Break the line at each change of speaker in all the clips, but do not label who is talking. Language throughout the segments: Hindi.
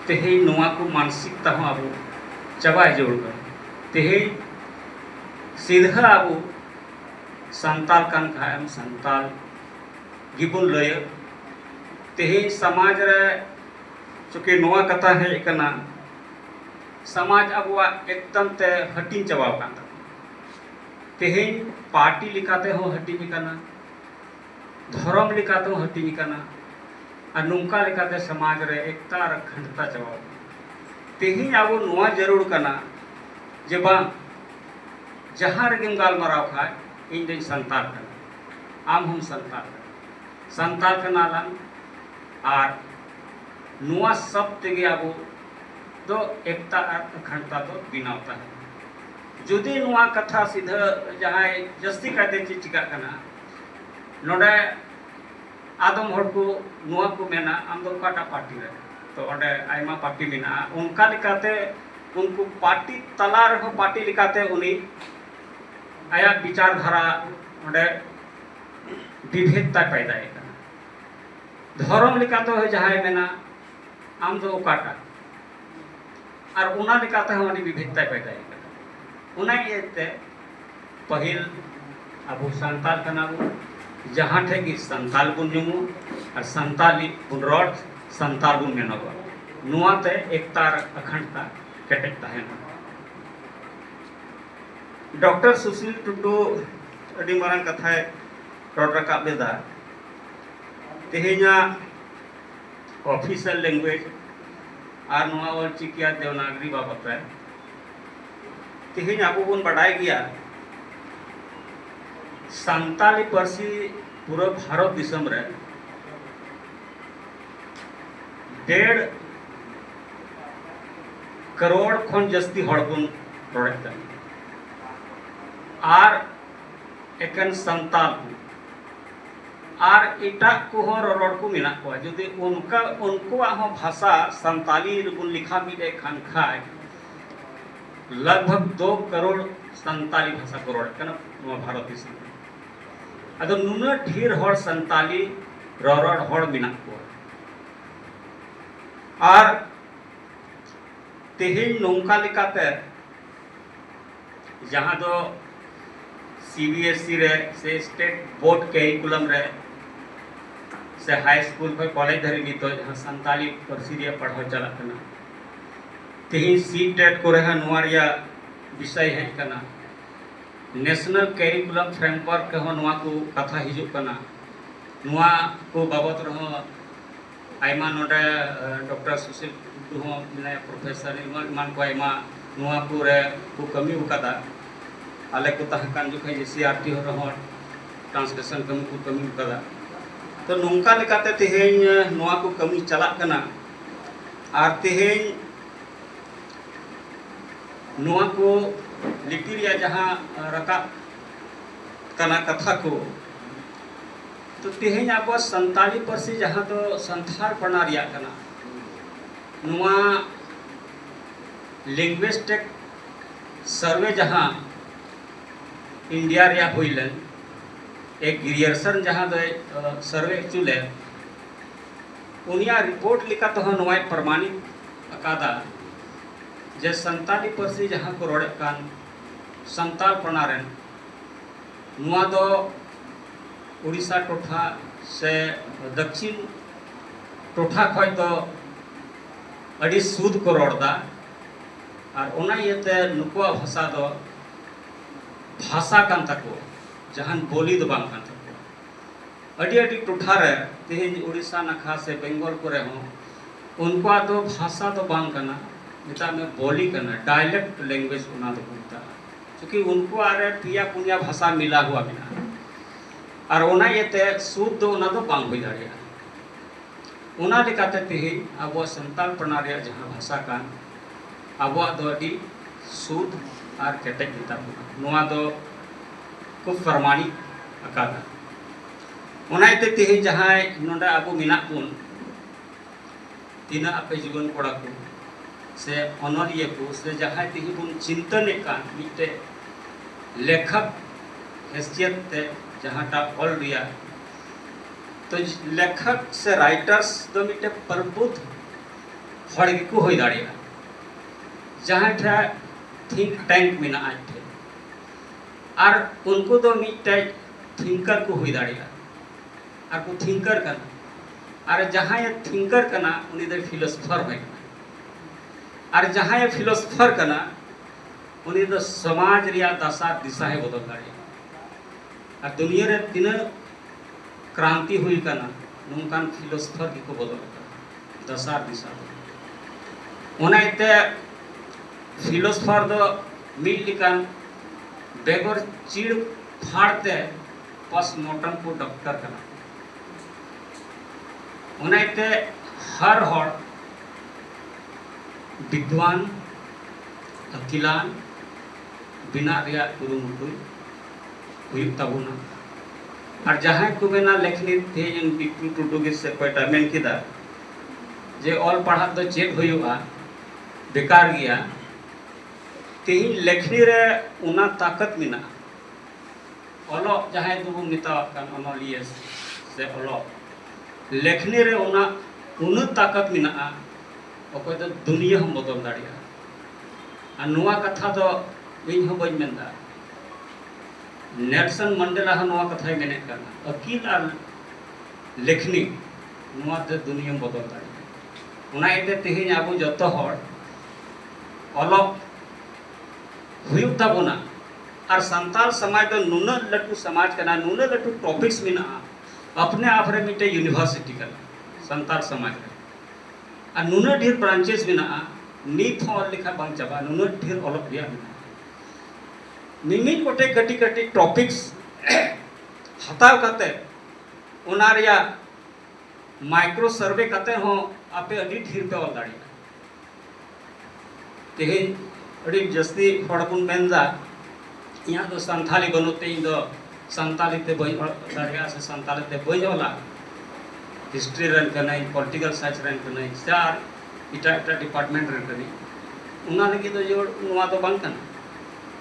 तेहे नोआ को मानसिकता हो अब चाबा जरूर तेहे सीधा अब संताल कान खाएम संताल गिबुन लय तेहे समाज रे चुके नोआ कथा है कना समाज अब एकदम ते हटिन चाबा कान तेहे पार्टी लिखाते हो हटिन कना धर्म लिखाते हो हटिन कना और नुका लिखाते समाज रे एकता और अखंडता चाबा तेहे अब नोआ जरूर कना जे बांग जहाँ रेगेम गालमाराव खाए इन दिन संताल कना आम हम संताल कना लान और नुआ सब तेगे अब तो एकता अखंडता तो बिनावता है जुदी नुआ कथा सीधा जहाँ जस्ती कहते चिका कना नोडे आदम हड़ को नुआ को मेना आम दो काटा पार्टी रे तो ओडे आयमा पार्टी मेना उनका लिखाते उनको पार्टी तला रहो पार्टी लिखाते उनी आया विचारधारा ओडे विभेदता पैदा है धर्म लिखाते हो जहाँ मेना आम दो काटा और उना लिखाते हो विभेदता पैदा है उना ये पहिल अब संताल कना जहाँ ठेगी संताल बुन जुमु और संताली बुन रॉड संताल बुन मेनोगा नुआते एकता अखंडता केटेकता है डॉक्टर सुशील टुडू अड़ी मारन कथा रॉड रकाब लेदा तेहेना ऑफिशियल लैंग्वेज और नुआ ऑलचिकिया देवनागरी बाबत रे तेहेन अब बन बाडाय गया संताली पार्सी पूरा भारत दिसम रे 1.5 करोड़ खन जस्ती हड़ बन रड़े और एकन संताल और एटा को रड़ को मेना को जुदी उनका उनको भाषा संताली बुन लिखा मिले खान खाए लगभग 2 करोड़ संताली भाषा को रड़ कना भारत दिसम अदो नुना ढेर हड़ संताली रड़ हड़ मेना को और तेहेन नौका लिकाते जहाँ दो सीबीएसई रे से स्टेट बोर्ड कैरिकुलम रे से हाई स्कूल पे कॉलेज धरी नित जहाँ संताली पार्सी पढ़ाव चला कना तेहेन सीटेट को रहा नुआरिया विषय है कना नेशनल कैरिकुलम फ्रेमवर्क के हो नुआ को कथा हिजुक कना नुआ को बाबत रहो आयमा नोडे डॉक्टर सुशील हो मिना प्रोफेसर मान को आयमा नुआ को रे को कमी उकादा आले को तहकान जो खाई सीआरटी हो रहो ट्रांसलेशन कमी को कमी उकादा तो नौका लेकाते तेहेन नुआ को कमी चला कना और तेहेन नुआ को लिटिरिया जहाँ रका कना कथा को तो तेहेन अब संताली पार्सी जहाँ तो संथाल पढ़ना रिया कना नुआ लिंग्विस्टिक सर्वे जहाँ इंडिया रिया होइलन एक गिरियर्सन जहाँ दो सर्वे चुले उनिया रिपोर्ट लिखा तो नुआ प्रमाणित अकादा जे संताली पार्सी जहाँ को रड़े कान संताल पनारेन नुआ दो उड़ीसा टोठा से दक्षिण टोठा खय तो अड़ी सूद को रड़दा और ओना येते नुकुआ भाषा दो भाषा कान तको जहान बोली दो बांग कान तको अड़ी अड़ी टोठा रे तेहेन उड़ीसा नखा से बंगाल को रे हो उनका तो भाषा तो बांग कना मिता में बोली करना डायलेक्ट लैंग्वेज उना तो बोलता क्योंकि उनको आरे पिया पुनिया भाषा मिला हुआ बिना और उना ये ते शुद्ध उना तो बांग हो जाड़िया उना लिखाते तेहेन अब संताल प्रणारिया जहाँ भाषा कान अब दो अड़ी शुद्ध और केटेक दिता नुआ दो खूब प्रमाणित अकादा उना ये तेहेन जहाँ नोडा अब मिना पुन तीना आपे जीवन कोड़ा को से अनरिया को से जहाँ तेही बुन चिंतन का मिटे लेखक हैसियत ते जहाँ टा ऑल रिया तो लेखक से राइटर्स दो मिटे प्रबुद्ध हड़ गेको होई दाड़िया जहाँ ठा थिंक टैंक मेना आज ठे और उनको तो मिट्टे थिंकर को हुई दाड़िया और को थिंकर करना और जहाँ ये थिंकर करना उन्हीं दर फिलोसफर है और जहाँ ये फिलोसफर करना उन्हीं दर समाज रिया दशा दिशा है बदल दाड़िया और दुनिया रे तीन क्रांति हुई करना नौकान फिलोसफर की को बदल करना दशा दिशा उन्हें इतने फिलोसफर दो मिल लिकान बेगर चिड़ फाड़ते पोस्टमार्टम को डॉक्टर करना उन्हें इतने हर विद्वान अकिलान बिना रिया कुरुमुटु हुयुग ताबुना और जहाँ को मेना लेखनी थे इन बिट्टू टुडू के से कोईटा मेन किदा जे ऑल पढ़ा तो चेक हुयुगा बेकार गया तेही लेखनी रे उना ताकत मिना ओलो जहाँ दुबु मिता कान ओनोलिए से ओलो लेखनी रे उना ताकत मिना ओको तो दुनिया हम बदल दाड़िया और नुआ कथा तो इन हो बज मेंदा नेल्सन मंडेला नुआ कथा मेने करना अकील और लेखनी नुआ ते दुनिया बदल दाड़िया उना इते तेही आबो जतो हर ओलो हुयुग ताबोना और संताल समाज तो नुन लटू समाज करना नुन लटू टॉपिक्स में ना अपने आप रे मिटे यूनिवर्सिटी करना संताल समाज रे और नुन ढेर ब्रांचेस में ना नीत हो लिखा बंग चाबा नुन ढेर अलग रिया में मिमिट कोटे कटी कटी टॉपिक्स हताव करते उना रिया माइक्रो सर्वे करते हो आपे अडी ढेर पे ऑल दाड़िया तेहे अड़ी जस्ती हड़पुन मेनदा यहाँ तो संथाली बनोते इन दो संताली ते बई दाड़िया से संताली ते बई होला हिस्ट्री रन करना पॉलिटिकल साइंस रन करना चार इटा इटा डिपार्टमेंट रन करनी उना लगी तो जो नुआ तो बांग करना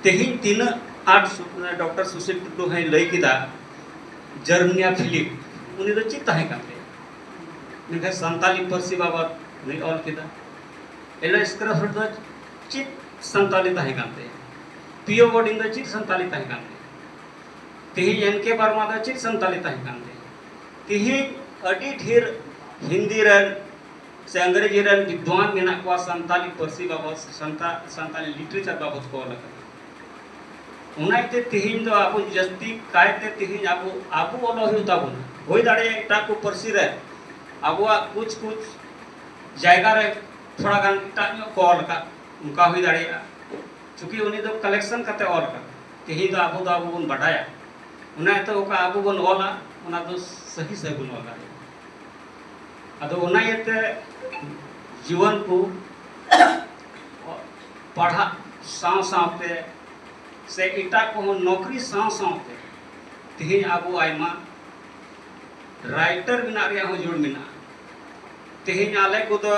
तेही तीन आठ डॉक्टर सुशील टुडू है लई किदा जर्मनिया फिलिप उनी तो चित्ता है काते निके संताली परसी बाबत नहीं ऑल किदा एला स्क्रफ तो चित संताली ताहे काते पीओ बोर्डिंग द चित संताली ताहे काते तेही एनके वर्मा द चित संताली ताहे काते तेही अडी ढेर हिंदी रन से अंग्रेजी रन विद्वान मेना को संताली परसी बाबत संताली लिटरेचर बाबत को लगा उनाइते तेहिन दो आबो जस्ती कायते तेहिन आबो ओलो हुई ताबुन होई दाड़े एटा को परसी रे आबो कुछ जायगा रे थोड़ा गान इटा कॉल का उनका हुई दाड़िया चूंकि उन्हीं तो कलेक्शन करते और का तेही तो आबो बन बढ़ाया उन्हें तो ओका आबो बन ओला उना तो सही से बन ओला अदो उनाइते जीवन को पढ़ा साव सावते से इटा को नौकरी साव सावते तेही आबो आयमा राइटर बिना रिया हो जोड़ मिना तेही आले को तो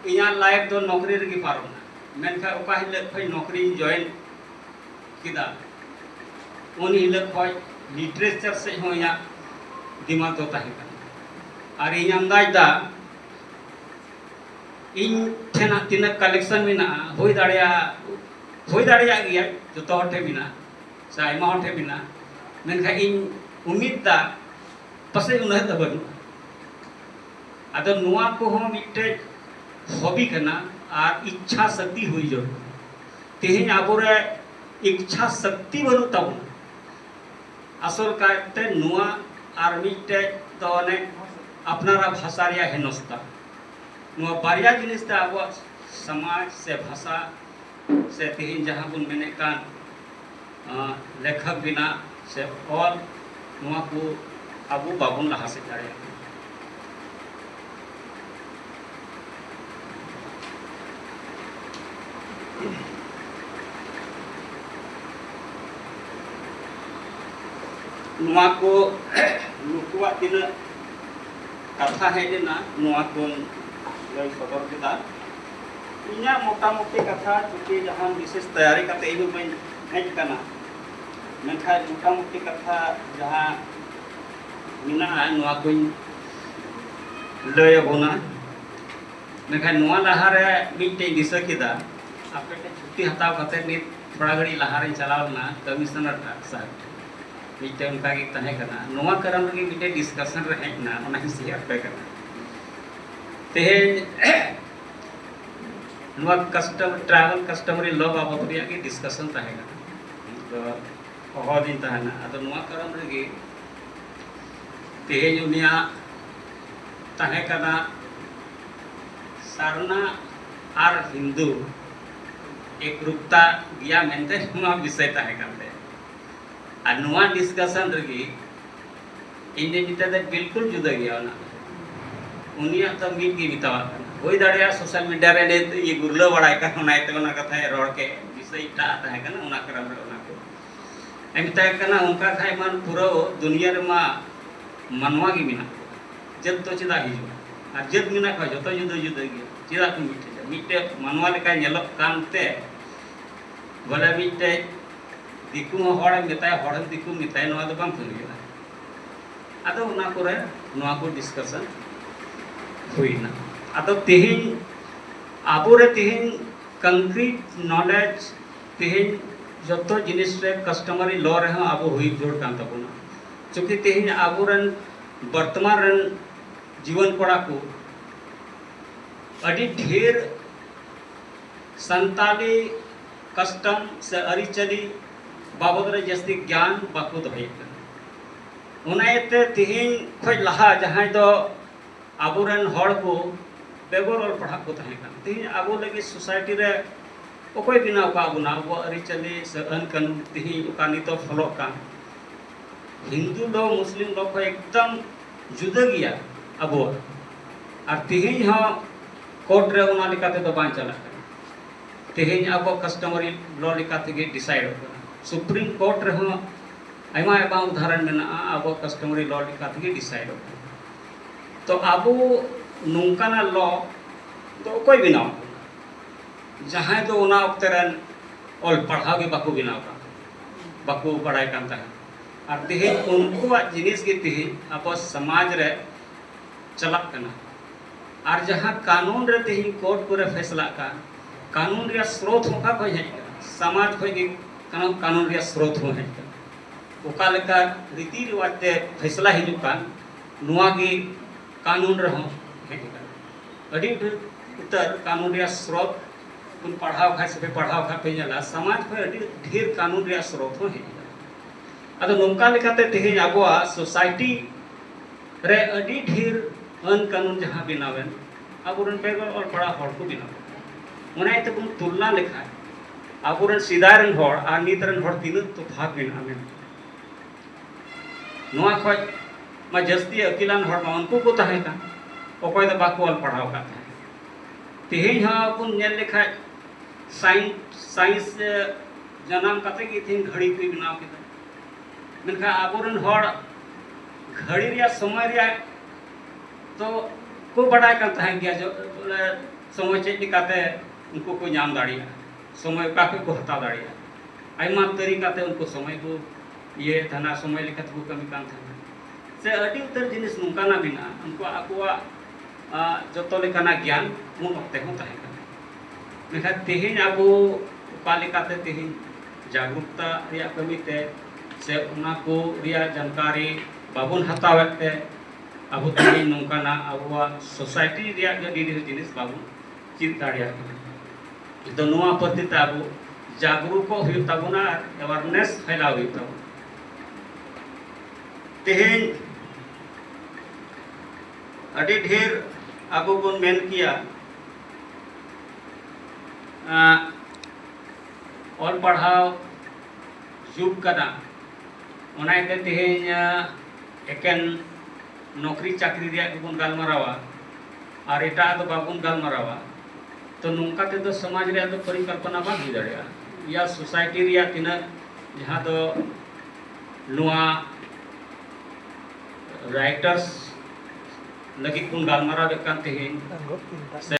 इया लाइफ तो नौकरी रे पारोना मेनखा ओका हिले खय नौकरी जॉइन किदा उन हिले खय लिटरेचर से हो या दिमाग तो ताहे और इन अंदाजदा इन ठेना तीन कलेक्शन में ना होई दाड़िया गया जो तो हटे बिना से आयमा हटे बिना मेनखा इन उम्मीद दा पसे उन्हें दा बनु अदो नुआ को हम मिटे हॉबी करना और इच्छा शक्ति हुई जो तेहिन आबोरे इच्छा शक्ति बनु तब असल कायते नुआ और मिटे तो ने अपनारा भाषा रिया हेनस्ता नुआ बारिया जिनिस ते आबो समाज से भाषा से तेहिन जहाँ बुन मेने कान लेखक बिना से और नुआ को आबो बाबुन लहा से जाड़े नुआ को नुकुआ दिन कथा है ना नुआ को लई सदर किदा इना मोटा मोटी कथा चूंकि जहां विशेष तैयारी करते ही मैं हेज करना मेनखा मोटा मोटी कथा जहां मिना नुआ को लय बोना मेखा नोआ लहा रे मिटे दिशा किदा आपे छुट्टी हताव कते नि थोड़ा घड़ी लहा रे चलावना कमिश्नर टा साहब मिटे उनका की तहे कना नोआ करम रे मिटे डिस्कशन रे हेना ओना ही शेयर पे कना तेहे नोआ कस्टम ट्रैवल कस्टमरी लॉ बाबत रिया की डिस्कशन तहे कना तो हो दिन तहना अतो नोआ करम रे तेहे उनिया तहे कना सारना और हिंदू एक रूपता गया मेनते नोआ विषय तहे करते और नोआ डिस्कशन रगी इन्हें मिटा दे बिल्कुल जुदा गया ना उनिया तो मीट की बितावा होई दाड़िया सोशल मीडिया रे ने ये गुरलो बड़ाय का होनाय ते ओना कथा रोड के विषय टा तहे कना ओना करम रे ओना को एमता कना उनका खाय मान पूरा दुनिया रे मा मनवा की बिना जब तो चिदा हिजो और जब मिना खा जो तो जुदा जुदा गया चिदा को मिटे मनवा लेका नेलक कानते बोले मिटे दिकु हड़ मेताय हड़ दिकु मेताय नवा दो बाम फुलिया आदो उना कोरे नवा को डिस्कशन हुईना आदो तेहिन आबोरे तेहिन कंक्रीट नॉलेज तेहिन जतो जिनिस रे कस्टमरी लॉ रे आबो हुई जोड़ कान तबना चूंकि तेहिन आबोरन वर्तमान रन जीवन कोड़ा को अड़ी ढेर संताली कस्टम से अरिचली बाबद रे जस्ती ज्ञान बाको दहेक उनायते तिहिन खय लहा जहां दो आबोरन हड़ को बेगर और पढ़ा को तहे कान तिहिन आबो लगी सोसाइटी रे ओकोय बिनाव का आबो ना वो अरिचली से अन कानून तिहिन ओका नितो फॉलो का हिंदू लो मुस्लिम लो को एकदम जुदा गया अब और तिहिन हो कोर्ट रे उना लिकाते तो बान चला तिहिन अब कस्टमरी लॉ लिकाते के डिसाइड हो सुप्रीम कोर्ट रे हो आयमा आयमा उदाहरण में अब कस्टमरी लॉ लिकाते के डिसाइड हो तो अब नोंकाना लॉ तो कोई भी ना जहां तो उना उक्तरन ऑल पढ़ाव के बाको बिनाव का बाको पढ़ाई कांता है और तिहिन उनको जिनिस के तिहिन अब समाज रे चला कना और जहाँ कानून रे तिहिन कोर्ट को फैसला का कानून रे स्रोत होका कोई है समाज कोई के कानून रे स्रोत हो है ओका लेका रीति रिवाज ते फैसला हिजु का नुआ की कानून रे हो है अडी उतर कानून रे स्रोत उन पढ़ाव खा से पढ़ाव खा पे जाला समाज पे अडी ढेर कानून रे स्रोत हो है अदो नोंका लेकाते तिहिन आबोआ सोसाइटी रे अडी ढेर अन कानून जहाँ बिनावेन आबोरन बेगर और बड़ा हड़ को बिनाव उनाय ते बुन तुलना लेखा आबोरन सिदारन हड़ आ नीतरन हड़ तीन तो भाग बिना में नोआ खय मा जस्ती अकिलान हड़ मा उनको को तहे का ओकोय द बाको ऑल पढ़ाव का तिहिन हा बुन नेल लेखा साइंस जन्म कते की थिन घड़ी को बिनाव के मेनखा आबोरन हड़ घड़ी रिया समय रिया तो को बड़ा करता है क्या जो समय चेक निकाते उनको को नाम दाड़िया समय का को हता दाड़िया आयमा तरीका ते उनको समय को ये धना समय लिखत को कमी कान था से अडी उतर जिनिस नुकाना बिना उनको आकुआ जतो लेकाना ज्ञान मुन ओक्ते हो ताहे का मेखा तेहिन आबो पालिकाते तेहिन जागरूकता रिया कमी ते से उना को रिया जानकारी बाबुन हतावते अब तेहिन नोंकाना आबुआ सोसाइटी रिया गडी जिनिस बाबुन चित दाड़िया तो नोआ प्रति ताबु जागरूक हो ताबुना अवेयरनेस फैलाव हो ताबु तेहिन अडी ढेर आबो बन मेन किया और पढ़ाव जुग कना ओनाइते तेहिन एकेन नौकरी चाकरी रिया के बन गालमारावा और एटा तो बाबुन गालमारावा तो नोंका ते तो समाज रे तो परिकल्पना बा हुई दाड़िया या सोसाइटी रिया तिना जहाँ तो नुआ राइटर्स लगी कुन गालमारा बेकान तेहिन